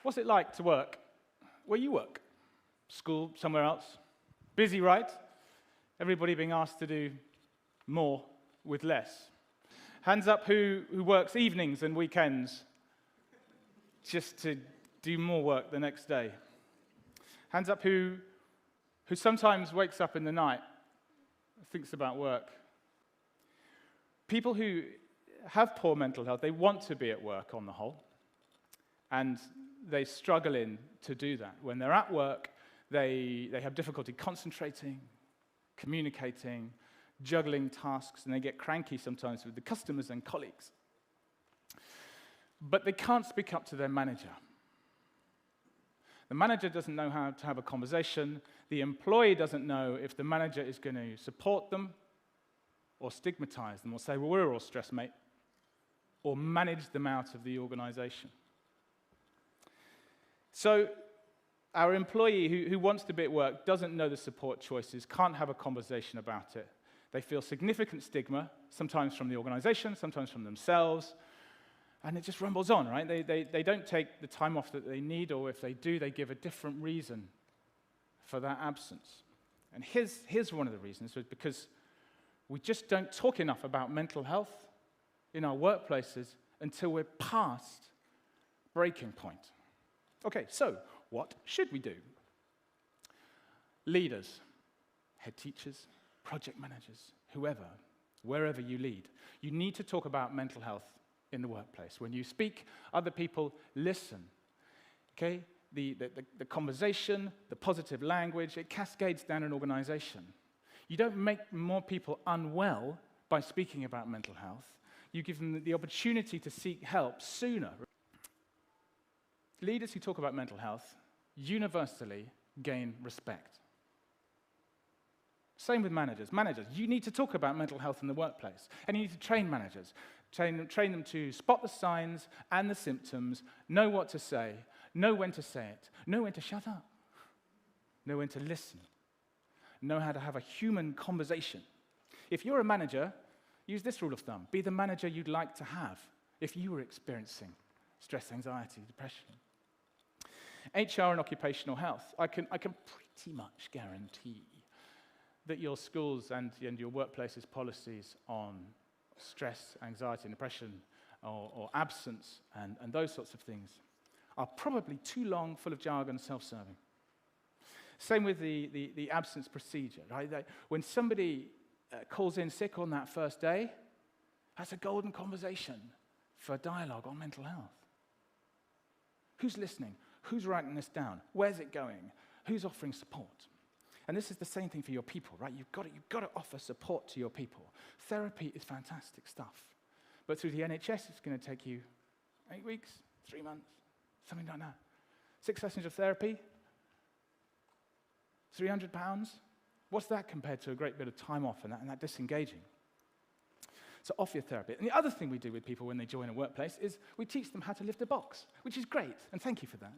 What's it like to work where you work? School, somewhere else? Busy, right? Everybody being asked to do more with less. Hands up who works evenings and weekends just to do more work the next day. Hands up who sometimes wakes up in the night and thinks about work. People who have poor mental health, they want to be at work on the whole, and they struggle to do that. When they're at work, they have difficulty concentrating, communicating, juggling tasks, and they get cranky sometimes with the customers and colleagues. But they can't speak up to their manager. The manager doesn't know how to have a conversation. The employee doesn't know if the manager is going to support them or stigmatize them or say, well, we're all stressed, mate, or manage them out of the organization. So our employee who wants to be at work doesn't know the support choices, can't have a conversation about it. They feel significant stigma, sometimes from the organization, sometimes from themselves, and it just rumbles on, right? They don't take the time off that they need, or if they do, they give a different reason for that absence. And here's one of the reasons, was because we just don't talk enough about mental health in our workplaces until we're past breaking point. Okay, so what should we do? Leaders, head teachers, project managers, whoever, wherever you lead, you need to talk about mental health in the workplace. When you speak, other people listen. Okay? The conversation, the positive language, it cascades down an organization. You don't make more people unwell by speaking about mental health. You give them the opportunity to seek help sooner. Leaders who talk about mental health universally gain respect. Same with managers. Managers, you need to talk about mental health in the workplace, and you need to train managers. Train them to spot the signs and the symptoms, know what to say, know when to say it, know when to shut up, know when to listen, know how to have a human conversation. If you're a manager, use this rule of thumb. Be the manager you'd like to have if you were experiencing stress, anxiety, depression. HR and occupational health. I can pretty much guarantee that your schools and your workplace's policies on stress, anxiety, and depression, or absence, and those sorts of things, are probably too long, full of jargon, self-serving. Same with the absence procedure, right? When somebody calls in sick on that first day, that's a golden conversation for dialogue on mental health. Who's listening? Who's writing this down? Where's it going? Who's offering support? And this is the same thing for your people, right? You've got to offer support to your people. Therapy is fantastic stuff. But through the NHS, it's going to take you 8 weeks, 3 months, something like that. 6 sessions of therapy, £300. What's that compared to a great bit of time off and that disengaging? So off your therapy. And the other thing we do with people when they join a workplace is we teach them how to lift a box, which is great, and thank you for that.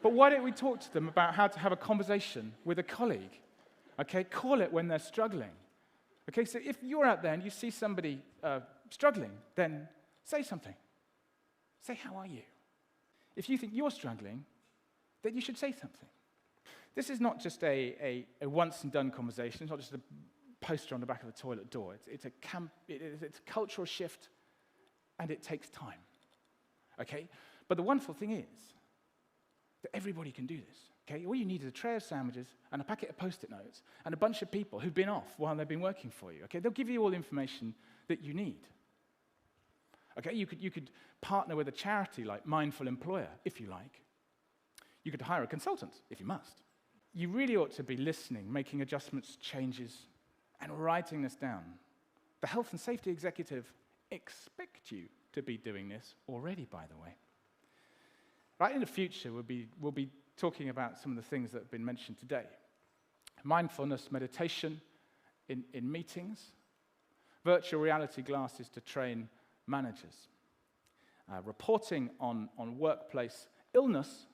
But why don't we talk to them about how to have a conversation with a colleague? Okay, call it when they're struggling. Okay, so if you're out there and you see somebody struggling, then say something. Say, how are you? If you think you're struggling, then you should say something. This is not just a once-and-done conversation. It's not just a poster on the back of the toilet door. It's a cultural shift, and it takes time. Okay? But the wonderful thing is that everybody can do this. Okay? All you need is a tray of sandwiches and a packet of Post-it notes and a bunch of people who've been off while they've been working for you. Okay? They'll give you all the information that you need. Okay? You could partner with a charity like Mindful Employer, if you like. You could hire a consultant, if you must. You really ought to be listening, making adjustments, changes, and writing this down. The health and safety executive expect you to be doing this already, by the way. Right, in the future, we'll be talking about some of the things that have been mentioned today. Mindfulness meditation in meetings, virtual reality glasses to train managers, reporting on workplace illness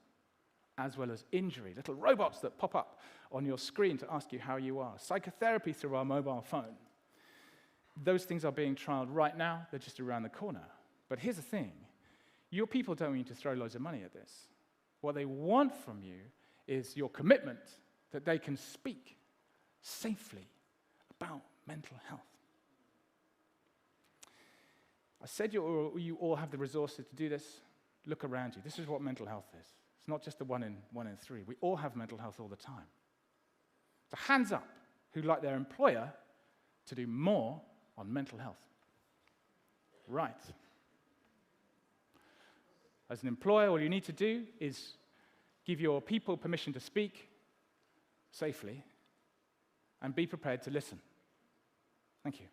as well as injury, little robots that pop up on your screen to ask you how you are, psychotherapy through our mobile phone. Those things are being trialed right now. They're just around the corner. But here's the thing. Your people don't want you to throw loads of money at this. What they want from you is your commitment that they can speak safely about mental health. I said you all have the resources to do this. Look around you. This is what mental health is. It's not just the one in three. We all have mental health all the time. So hands up who'd like their employer to do more on mental health. Right. As an employer, all you need to do is give your people permission to speak safely and be prepared to listen. Thank you.